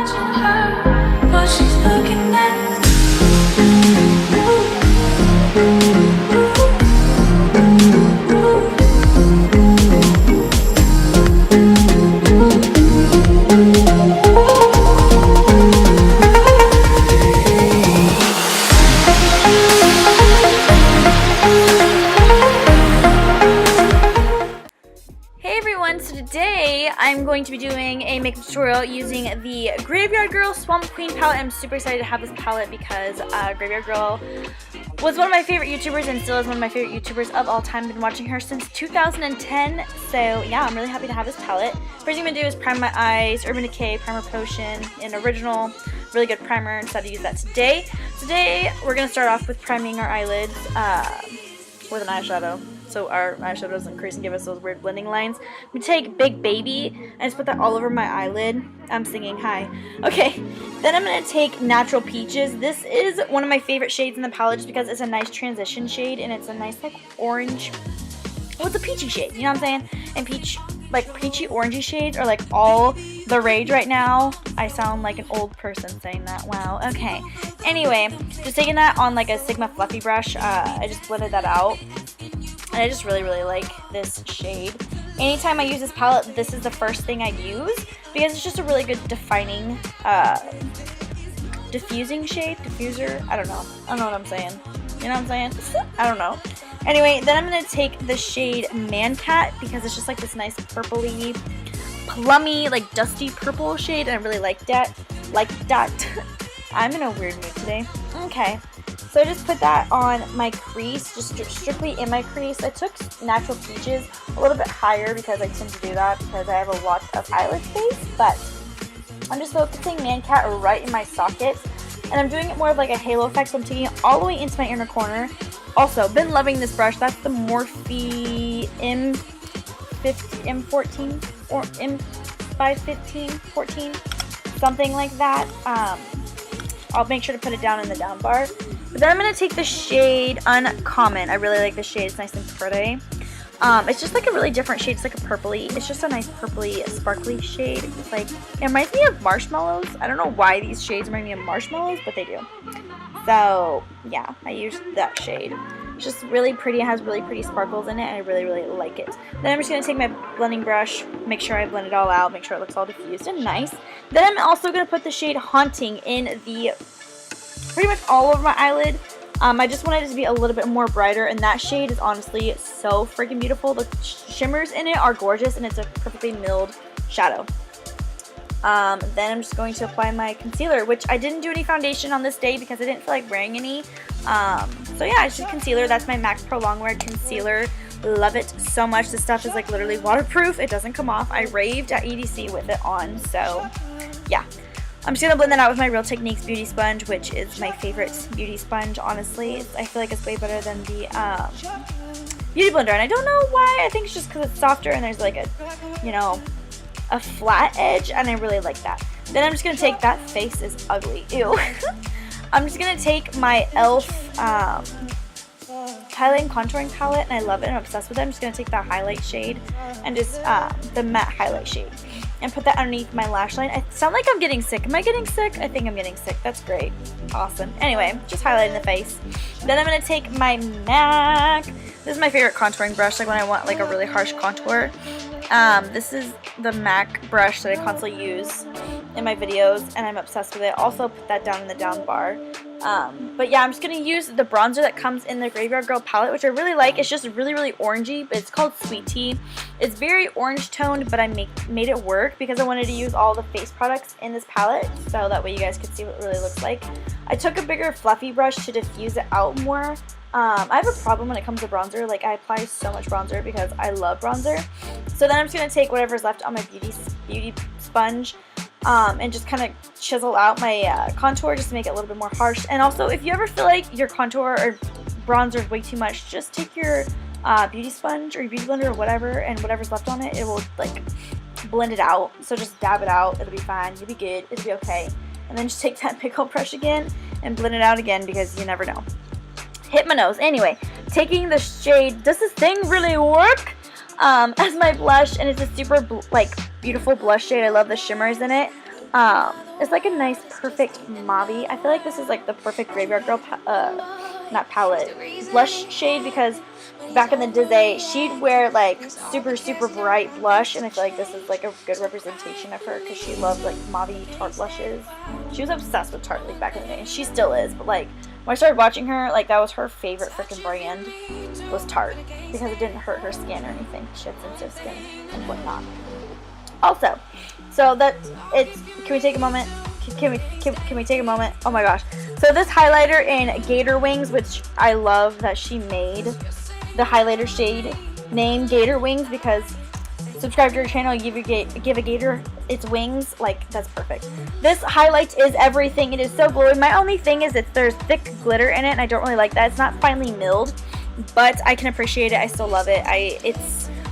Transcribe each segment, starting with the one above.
watching her, what she's looking at. So today I'm going to be doing a makeup tutorial using the Graveyard Girl Swamp Queen palette. I'm super excited to have this palette because Graveyard Girl was one of my favorite YouTubers and still is one of my favorite YouTubers of all time. I've been watching her since 2010, so yeah, I'm really happy to have this palette. First thing I'm going to do is prime my eyes, Urban Decay Primer Potion in Original. Really good primer, decided to use that today. Today we're going to start off with priming our eyelids with an eyeshadow, so our eyeshadow doesn't crease and give us those weird blending lines. I'm going to take Big Baby and just put that all over my eyelid. I'm singing hi. Okay, then I'm going to take Natural Peaches. This is one of my favorite shades in the palette just because it's a nice transition shade and it's a nice like orange, well, it's a peachy shade, you know what I'm saying? And peachy orangey shades are like all the rage right now. I sound like an old person saying that. Wow. Okay. Anyway, just taking that on like a Sigma fluffy brush. I just blended that out. And I just really like this shade. Anytime I use this palette, this is the first thing I use because it's just a really good defining, diffusing shade. Diffuser? I don't know. I don't know what I'm saying. You know what I'm saying? I don't know. Anyway, then I'm going to take the shade Man Cat because it's just like this nice purpley, plummy, like dusty purple shade, and I really like that. I'm in a weird mood today. Okay, so I just put that on my crease, just strictly in my crease. I took Natural Peaches a little bit higher because I tend to do that because I have a lot of eyelid space, but I'm just focusing Man Cat right in my socket, and I'm doing it more of like a halo effect, so I'm taking it all the way into my inner corner. Also, been loving this brush. That's the Morphe M14 or M515, 14, something like that. I'll make sure to put it down in the down bar. But then I'm going to take the shade Uncommon. I really like this shade. It's nice and pretty. It's just like a really different shade. It's like a purpley. It's just a nice purpley, sparkly shade. It's like, it reminds me of marshmallows. I don't know why these shades remind me of marshmallows, but they do. So, yeah, I used that shade. It's just really pretty. It has really pretty sparkles in it, and I really like it. Then I'm just going to take my blending brush, make sure I blend it all out, make sure it looks all diffused and nice. Then I'm also going to put the shade Haunting in the pretty much all over my eyelid. I just wanted it to be a little bit more brighter, and that shade is honestly so freaking beautiful. The shimmers in it are gorgeous, and it's a perfectly milled shadow. Then I'm just going to apply my concealer, which I didn't do any foundation on this day because I didn't feel like wearing any. So yeah, it's just concealer. That's my MAC Pro Longwear concealer. Love it so much. This stuff is like literally waterproof. It doesn't come off. I raved at EDC with it on, so yeah. I'm just going to blend that out with my Real Techniques Beauty Sponge, which is my favorite beauty sponge, honestly. I feel like it's way better than the Beauty Blender, and I don't know why. I think it's just because it's softer and there's like a, you know, a flat edge, and I really like that. Then I'm just going to take, that face is ugly, ew. I'm just going to take my e.l.f. highlight and contouring palette, and I love it, I'm obsessed with it. I'm just going to take that highlight shade and just the matte highlight shade and put that underneath my lash line. I sound like I'm getting sick. Am I getting sick? I think I'm getting sick. That's great. Awesome. Anyway, just highlighting the face. Then I'm going to take my MAC. This is my favorite contouring brush, like when I want like a really harsh contour. This is the MAC brush that I constantly use in my videos, and I'm obsessed with it. Also put that down in the down bar. But yeah, I'm just going to use the bronzer that comes in the Graveyard Girl palette, which I really like. It's just really orangey, but it's called Sweet Tea. It's very orange toned, but I made it work because I wanted to use all the face products in this palette, so that way you guys could see what it really looks like. I took a bigger fluffy brush to diffuse it out more. I have a problem when it comes to bronzer. Like, I apply so much bronzer because I love bronzer. So then I'm just going to take whatever's left on my beauty sponge and just kind of chisel out my contour just to make it a little bit more harsh. And also, if you ever feel like your contour or bronzer is way too much, just take your beauty sponge or your beauty blender or whatever, and whatever's left on it, it will like blend it out. So just dab it out. It'll be fine. You'll be good. It'll be okay. And then just take that big old brush again and blend it out again because you never know. Hit my nose. Anyway, taking the shade Does This Thing Really Work as my blush, and it's a super beautiful blush shade. I love the shimmers in it. It's like a nice, perfect mauve. I feel like this is like the perfect Graveyard Girl, not palette, blush shade, because back in the day, she'd wear like super, super bright blush, and I feel like this is like a good representation of her, because she loved like mauve Tarte blushes. She was obsessed with Tarte like back in the day, and she still is, but like when I started watching her, like that was her favorite freaking brand, was Tarte, because it didn't hurt her skin or anything. She had sensitive skin and whatnot. Also, so that it's, can we take a moment? Can we take a moment? Oh my gosh. So this highlighter in Gator Wings, which I love that she made the highlighter shade named Gator Wings, because subscribe to her channel, give a gator its wings, like that's perfect. This highlight is everything. It is so glowy. My only thing is that there's thick glitter in it, and I don't really like that. It's not finely milled, but I can appreciate it. I still love it.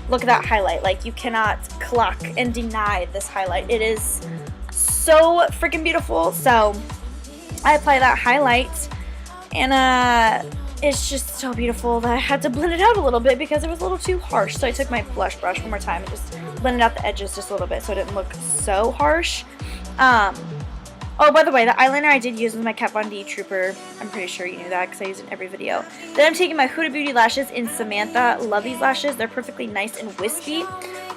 Look at that highlight. Like, you cannot clock and deny this highlight. It is so freaking beautiful. So I apply that highlight, and it's just so beautiful that I had to blend it out a little bit because it was a little too harsh. So I took my blush brush one more time and just blended out the edges just a little bit so it didn't look so harsh. Oh, by the way, the eyeliner I did use was my Kat Von D Trooper. I'm pretty sure you knew that because I use it in every video. Then I'm taking my Huda Beauty lashes in Samantha. Love these lashes. They're perfectly nice and wispy.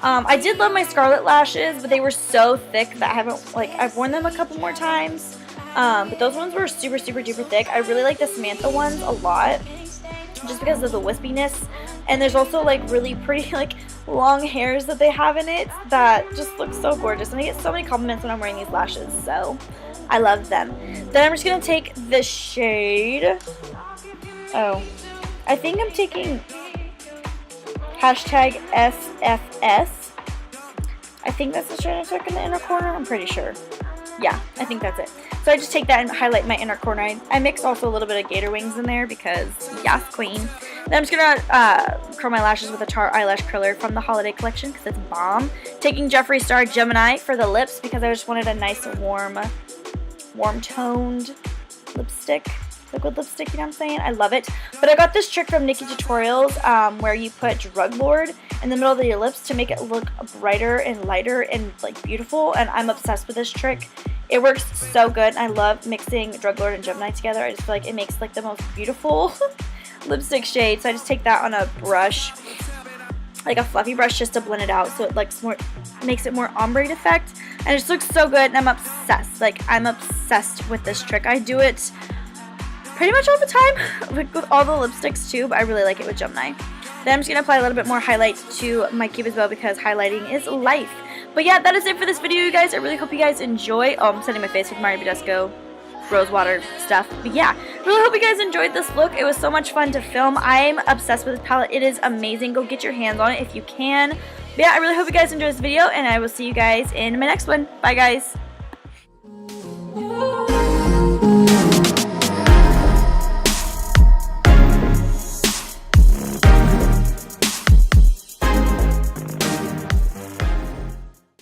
I did love my Scarlett lashes, but they were so thick that I've worn them a couple more times. But those ones were super, super duper thick. I really like the Samantha ones a lot, just because of the wispiness. And there's also like really pretty like long hairs that they have in it that just look so gorgeous. And I get so many compliments when I'm wearing these lashes, so I love them. Then I'm just going to take the shade. Oh, I think I'm taking hashtag SFS. I think that's the shade I took in the inner corner. I'm pretty sure. Yeah, I think that's it. So I just take that and highlight my inner corner. I mixed also a little bit of Gator Wings in there because, yes, queen. Then I'm just going to curl my lashes with a Tarte eyelash curler from the holiday collection because it's bomb. Taking Jeffree Star Gemini for the lips because I just wanted a nice warm toned lipstick. Liquid lipstick, you know what I'm saying? I love it. But I got this trick from Nikki Tutorials where you put Drug Lord in the middle of your lips to make it look brighter and lighter and like beautiful, and I'm obsessed with this trick. It works so good. I love mixing Drug Lord and Gemini together. I just feel like it makes like the most beautiful lipstick shade. So I just take that on a brush, like a fluffy brush, just to blend it out so it like makes it more ombre effect, and it just looks so good, and I'm obsessed. Like, I'm obsessed with this trick. I do it pretty much all the time with all the lipsticks too, but I really like it with Gemini. Then I'm just going to apply a little bit more highlight to my cube as well because highlighting is life. But yeah, that is it for this video, you guys. I really hope you guys enjoy. Oh, I'm setting my face with Mario Badescu Rosewater stuff. But yeah, really hope you guys enjoyed this look. It was so much fun to film. I'm obsessed with this palette. It is amazing. Go get your hands on it if you can. But yeah, I really hope you guys enjoyed this video, and I will see you guys in my next one. Bye, guys.